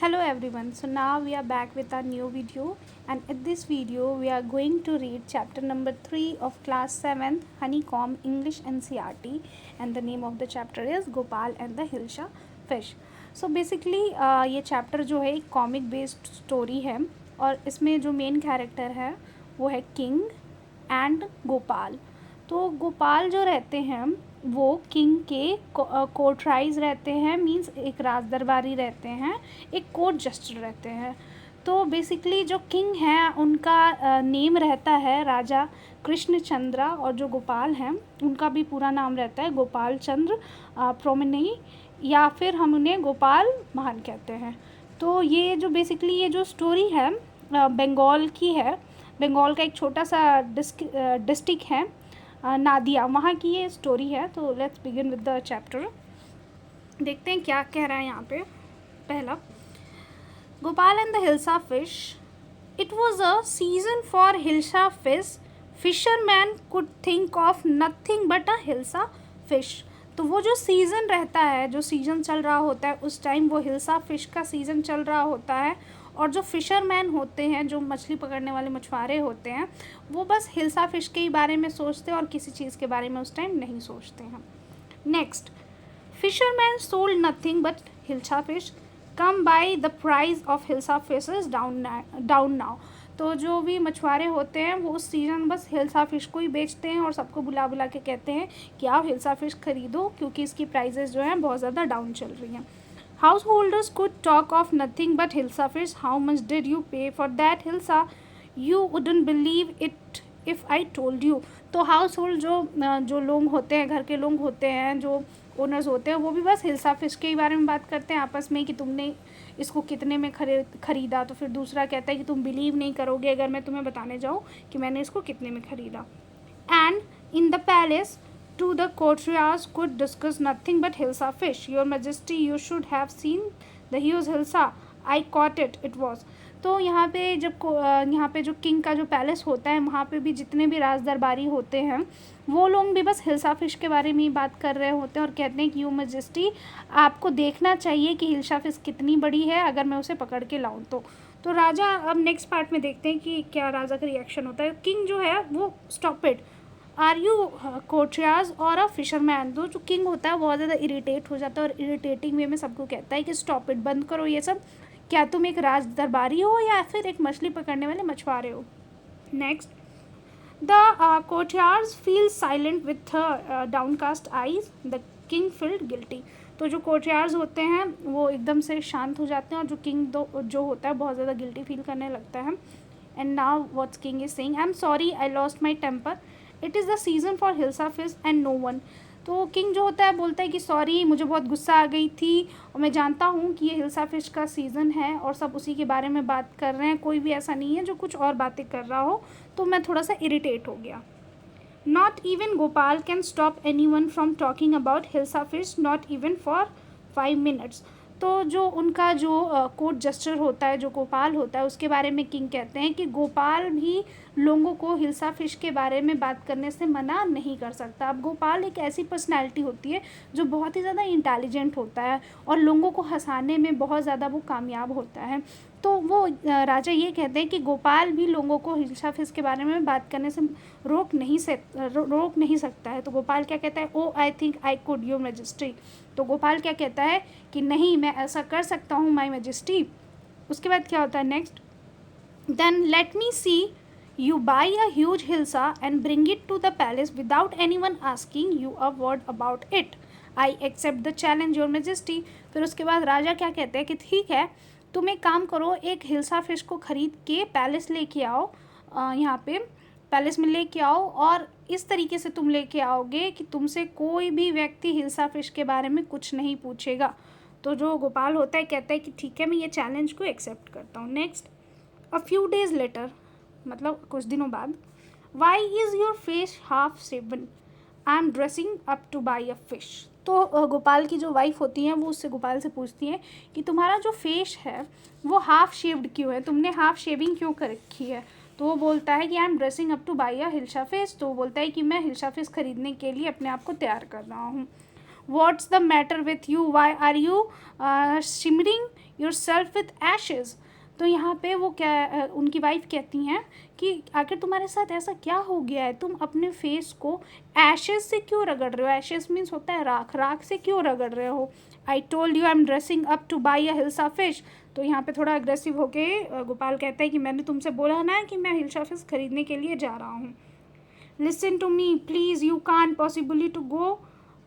Hello everyone, so now we are back with our new video, and in this video we are going to read chapter number 3 of class 7th Honeycomb English NCERT, and the name of the chapter is Gopal and the Hilsa Fish. So basically ये chapter जो है एक comic based story है और इसमें जो main character है वो है King and गोपाल। तो गोपाल जो रहते हैं वो किंग के कोर्टराइज रहते हैं, मींस एक राज दरबारी रहते हैं, एक कोर्ट जस्टिस रहते हैं। तो बेसिकली जो किंग हैं उनका नेम रहता है राजा कृष्णचंद्रा, और जो गोपाल हैं उनका भी पूरा नाम रहता है गोपाल चंद्र प्रोमनी, या फिर हम उन्हें गोपाल महान कहते हैं। तो ये जो बेसिकली ये जो स्टोरी है बंगाल की है। बंगाल का एक छोटा सा डिस्ट्रिक्ट है नादिया, वहाँ की ये स्टोरी है। तो let's begin with the chapter. देखते हैं क्या कह रहा है यहाँ पे। पहला, Gopal and the hilsa fish. It was a season for hilsa fish. Fisherman could think of nothing but a hilsa fish. तो वो जो सीज़न रहता है, जो सीज़न चल रहा होता है उस टाइम वो हिल्सा फिश का सीज़न चल रहा होता है, और जो फिशरमैन होते हैं, जो मछली पकड़ने वाले मछुआरे होते हैं, वो बस हिल्सा फिश के ही बारे में सोचते हैं और किसी चीज़ के बारे में उस टाइम नहीं सोचते हैं। Next, fisherman sold nothing but hilsa fish. Come by the price of hilsa fish is down now. तो जो भी मछुआरे होते हैं वो उस सीज़न बस हिल्सा फ़िश को ही बेचते हैं और सबको बुला बुला के कहते हैं कि आप हिल्सा फ़िश ख़रीदो क्योंकि इसकी प्राइजेस जो हैं बहुत ज़्यादा डाउन चल रही हैं। Householders could talk of nothing but hilsa fish. How much did you pay for that hilsa? You wouldn't believe it if I told you. तो हाउस होल्ड जो लोग होते हैं, घर के लोग होते हैं, जो ओनर्स होते हैं, वो भी बस हिल्सा फिश के ही बारे में बात करते हैं आपस में कि तुमने इसको कितने में ख़रीदा। तो फिर दूसरा कहता है कि तुम बिलीव नहीं करोगे अगर मैं तुम्हें बताने जाऊँ कि मैंने इसको कितने में ख़रीदा। And in the palace to the courtiers could discuss nothing but hilsa fish. Your majesty, you should have seen the huge hilsa. I caught it. It was. तो यहाँ पे यहाँ पे जो किंग का जो पैलेस होता है वहाँ पे भी जितने भी राज दरबारी होते हैं वो लोग भी बस हिल्सा फिश के बारे में ही बात कर रहे होते हैं और कहते हैं कि यू मजेस्टी, आपको देखना चाहिए कि हिल्सा फिश कितनी बड़ी है अगर मैं उसे पकड़ के लाऊं तो राजा, अब नेक्स्ट पार्ट में देखते हैं कि क्या राजा का रिएक्शन होता है। किंग जो है वो stop it, are you courtiers और अ फिशरमैन। तो जो किंग होता है बहुत ज़्यादा इरिटेट हो जाता है और इरिटेटिंग वे में सबको कहता है कि स्टॉप इट, बंद करो ये सब। क्या तुम एक राज दरबारी हो या फिर एक मछली पकड़ने वाले मछुआरे हो? Next, the courtiers feel silent with downcast eyes. The king field guilty. तो जो कोर्टियर्स होते हैं वो एकदम से शांत हो जाते हैं और जो किंग जो होता है बहुत ज़्यादा गिल्टी फील करने लगता है। And now what's king is saying, I am sorry, I lost my temper. It is the season for hilsa fish and no one. तो किंग जो होता है बोलता है कि सॉरी, मुझे बहुत गुस्सा आ गई थी और मैं जानता हूँ कि ये हिल्सा फिश का सीज़न है और सब उसी के बारे में बात कर रहे हैं, कोई भी ऐसा नहीं है जो कुछ और बातें कर रहा हो, तो मैं थोड़ा सा इरिटेट हो गया। Not even Gopal can stop any one from talking about hilsa fish, not even for 5 minutes. तो जो उनका जो कोर्ट जस्टिस होता है, जो गोपाल होता है, उसके बारे में किंग कहते हैं कि गोपाल भी लोगों को हिल्सा फिश के बारे में बात करने से मना नहीं कर सकता। अब गोपाल एक ऐसी पर्सनैलिटी होती है जो बहुत ही ज़्यादा इंटेलिजेंट होता है और लोगों को हंसाने में बहुत ज़्यादा वो कामयाब होता है। तो वो राजा ये कहते हैं कि गोपाल भी लोगों को हिल्सा फिश के बारे में बात करने से रोक नहीं सकता है। तो गोपाल क्या कहता है, oh I think I could your majesty. तो गोपाल क्या कहता है कि नहीं, मैं ऐसा कर सकता हूँ माई मैजेस्टी। उसके बाद क्या होता है next, then let me see you buy a huge hilsa and bring it to the palace without anyone asking you a word about it. I accept the challenge, your majesty. फिर उसके बाद राजा क्या कहते हैं कि ठीक है, तुम एक काम करो, एक हिल्सा फिश को ख़रीद के पैलेस लेके आओ, यहाँ पे पैलेस में लेके आओ, और इस तरीके से तुम लेके आओगे कि तुमसे कोई भी व्यक्ति हिल्सा फिश के बारे में कुछ नहीं पूछेगा। तो जो गोपाल होता है कहता है कि ठीक है, मैं ये चैलेंज को एक्सेप्ट करता हूँ। Next, a few days later, मतलब कुछ दिनों बाद, why is your face half shaven? I am dressing up to buy a fish. तो गोपाल की जो वाइफ होती हैं वो उससे गोपाल से पूछती हैं कि तुम्हारा जो फेस है वो हाफ शेव्ड क्यों है, तुमने हाफ शेविंग क्यों कर रखी है? तो वो बोलता है कि आई am dressing up to buy a hilsa fish. तो वो बोलता है कि मैं हिल्सा फिश ख़रीदने के लिए अपने आप को तैयार कर रहा हूँ। What's the matter with you, why are you shimmering yourself with ashes. तो यहाँ पे वो क्या उनकी वाइफ कहती हैं कि आखिर तुम्हारे साथ ऐसा क्या हो गया है, तुम अपने फेस को एशेज से क्यों रगड़ रहे हो। एशेज मीन्स होता है राख, राख से क्यों रगड़ रहे हो। आई told you I am dressing up to buy a hilsa fish. तो यहाँ पे थोड़ा अग्रेसिव होके गोपाल कहता है कि मैंने तुमसे बोला ना कि मैं हिल्सा फिश खरीदने के लिए जा रहा हूँ। Listen to me please, you can't possibly to go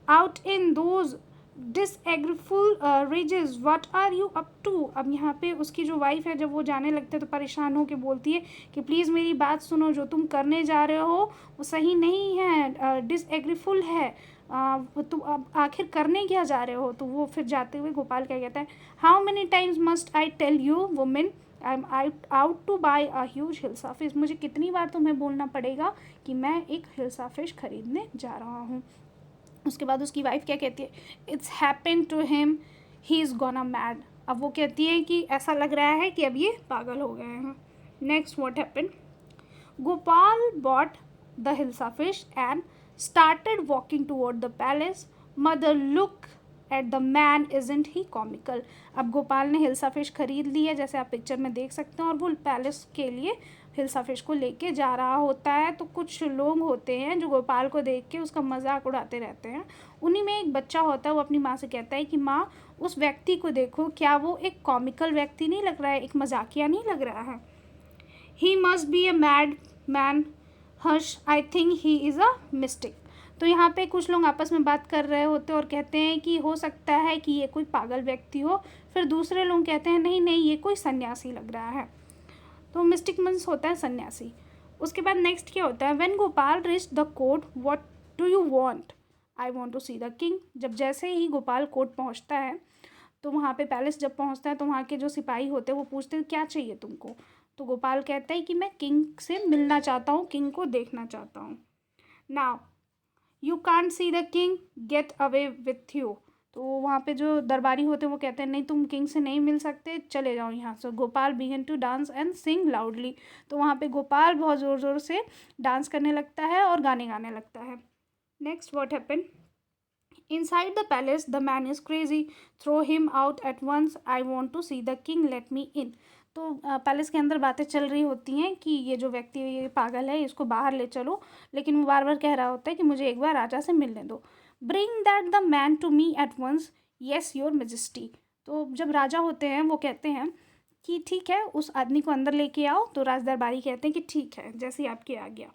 out in those disgraceful rags, what are you up to. अब यहाँ पे उसकी जो वाइफ है जब वो जाने लगते हैं तो परेशान होकर बोलती है कि प्लीज़ मेरी बात सुनो, जो तुम करने जा रहे हो वो सही नहीं है, डिसएग्रीफुल है, तुम अब आखिर करने क्या जा रहे हो। तो वो फिर जाते हुए गोपाल क्या कहता है, how many times must I tell you women I am out to buy a huge hilsa fish. मुझे कितनी बार तुम्हें बोलना पड़ेगा कि मैं एक हिल्सा फिश खरीदने जा रहा हूँ। उसके बाद उसकी वाइफ क्या कहती है, it's happen to him, he is gonna mad. अब वो कहती है कि ऐसा लग रहा है कि अब ये पागल हो गए हैं। Next what happen, Gopal bought the hilsa fish and started walking toward the palace. Mother, look at the man, isn't he comical? अब गोपाल ने हिल्सा फिश खरीद ली है जैसे आप पिक्चर में देख सकते हैं, और वो पैलेस के लिए हिल्सा फिश को लेके जा रहा होता है। तो कुछ लोग होते हैं जो गोपाल को देख के उसका मजाक उड़ाते रहते हैं। उन्हीं में एक बच्चा होता है, वो अपनी माँ से कहता है कि माँ, उस व्यक्ति को देखो, क्या वो एक कॉमिकल व्यक्ति नहीं लग रहा है, एक मजाकिया नहीं लग रहा है। He must be a mad man, Harsh, I think he is a mistake. तो यहाँ पे कुछ लोग आपस में बात कर रहे होते और कहते हैं कि हो सकता है कि ये कोई पागल व्यक्ति हो। फिर दूसरे लोग कहते हैं नहीं नहीं, ये कोई सन्यासी लग रहा है। तो मिस्टिक मीन्स होता है सन्यासी। उसके बाद नेक्स्ट क्या होता है, when Gopal reach the court, what do you want, I want to see the king. जब जैसे ही गोपाल कोर्ट पहुँचता है तो वहाँ पे पैलेस जब पहुँचता है तो वहाँ के जो सिपाही होते हैं वो पूछते हैं क्या चाहिए तुमको। तो गोपाल कहता है कि मैं किंग से मिलना चाहता हूँ, किंग को देखना चाहता हूँ। Now you can't see the king, get away with you. तो वहाँ पे जो दरबारी होते हैं वो कहते हैं नहीं, तुम किंग से नहीं मिल सकते, चले जाओ यहाँ से। Gopal began to dance and sing loudly. तो वहाँ पे गोपाल बहुत ज़ोर ज़ोर से डांस करने लगता है और गाने गाने लगता है। Next what happen, inside the palace the man is crazy, throw him out at once, I want to see the king, let me in। तो पैलेस के अंदर बातें चल रही होती हैं कि ये जो व्यक्ति ये पागल है, इसको बाहर ले चलो, लेकिन वो बार बार कह रहा होता है कि मुझे एक बार राजा से मिलने दो। Bring that the man to me at once, yes your majesty. तो जब राजा होते हैं वो कहते हैं कि ठीक है, उस आदमी को अंदर लेके आओ। तो राज दरबारी कहते हैं कि ठीक है, जैसे ही आपकी आज्ञा।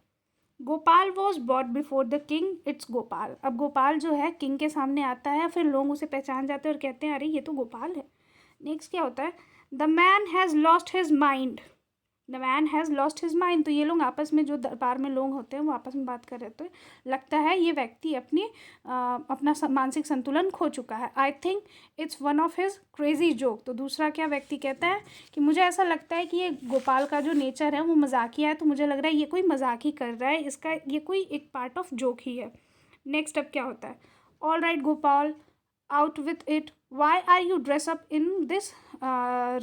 Gopal was bought before the king, it's Gopal. अब गोपाल जो है किंग के सामने आता है, फिर लोग उसे पहचान जाते हैं और कहते हैं अरे ये तो गोपाल है। नेक्स्ट क्या होता है, the man has lost his mind, the man has lost his mind. तो ये लोग आपस में, जो दरबार में लोग होते हैं वो आपस में बात कर रहे होते हैं, लगता है ये व्यक्ति अपना मानसिक संतुलन खो चुका है। I think it's one of his crazy joke. तो दूसरा क्या व्यक्ति कहता है कि मुझे ऐसा लगता है कि ये गोपाल का जो नेचर है वो मजाकिया है, तो मुझे लग रहा है ये कोई मजाक ही कर रहा है, इसका ये कोई एक पार्ट ऑफ जोक ही है। नेक्स्ट अब क्या होता है, all right Gopal, out with it, why are you dress up in this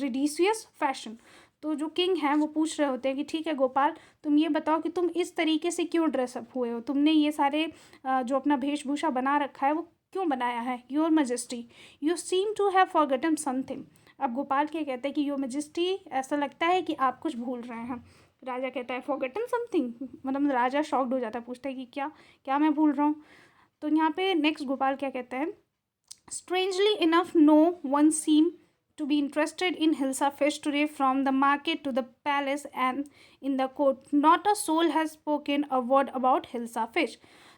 ridiculous fashion. तो जो किंग हैं वो पूछ रहे होते हैं कि ठीक है गोपाल, तुम ये बताओ कि तुम इस तरीके से क्यों ड्रेसअप हुए हो, तुमने ये सारे जो अपना वेशभूषा बना रखा है वो क्यों बनाया है। Your majesty, you seem to have forgotten something. अब गोपाल क्या कहते हैं कि योर मेजेस्टी, ऐसा लगता है कि आप कुछ भूल रहे हैं। राजा कहता है फॉरगॉटन समथिंग, मतलब राजा शॉक्ड हो जाता है, पूछता है कि क्या क्या मैं भूल रहा हूँ। तो यहाँ पे नेक्स्ट गोपाल क्या कहता है, strangely enough no one seem to be interested in Hilsa fish today, from the market to the palace and in the court. Not a soul has spoken a word about Hilsa fish.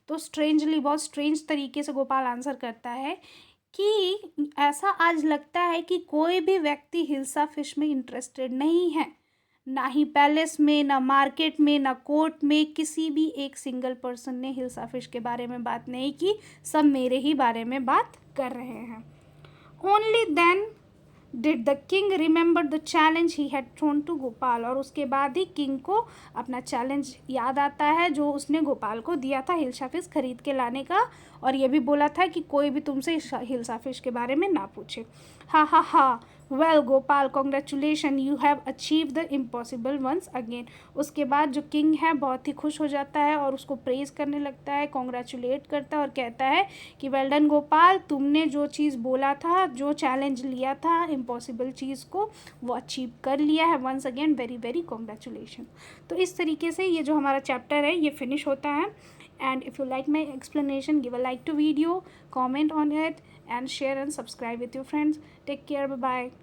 तो strangely, बहुत strange तरीके से Gopal answer करता है कि ऐसा आज लगता है कि कोई भी व्यक्ति हिल्सा फिश में इंटरेस्टेड नहीं है, ना ही पैलेस में, ना मार्केट में, ना कोर्ट में, किसी भी एक सिंगल पर्सन ने हिल्सा फिश के बारे में बात नहीं की, सब मेरे ही बारे में बात कर रहे हैं। Only then did the king remember the challenge he had thrown to Gopal. और उसके बाद ही किंग को अपना चैलेंज याद आता है जो उसने गोपाल को दिया था हिल्सा फिश खरीद के लाने का, और ये भी बोला था कि कोई भी तुमसे हिल्सा फिश के बारे में ना पूछे। हा हा हा, well Gopal congratulation, you have achieve the impossible once again. उसके बाद जो किंग है बहुत ही खुश हो जाता है और उसको प्रेज करने लगता है, कॉन्ग्रेचुलेट करता है और कहता है कि वेल डन गोपाल, तुमने जो चीज़ बोला था, जो चैलेंज लिया था इम्पॉसिबल चीज़ को, वो अचीव कर लिया है। Once again very very congratulation. तो इस तरीके से ये जो हमारा चैप्टर है ये फिनिश होता है। And if you like my explanation, give a like to video, comment on it, and share and subscribe with your friends. Take care. Bye bye.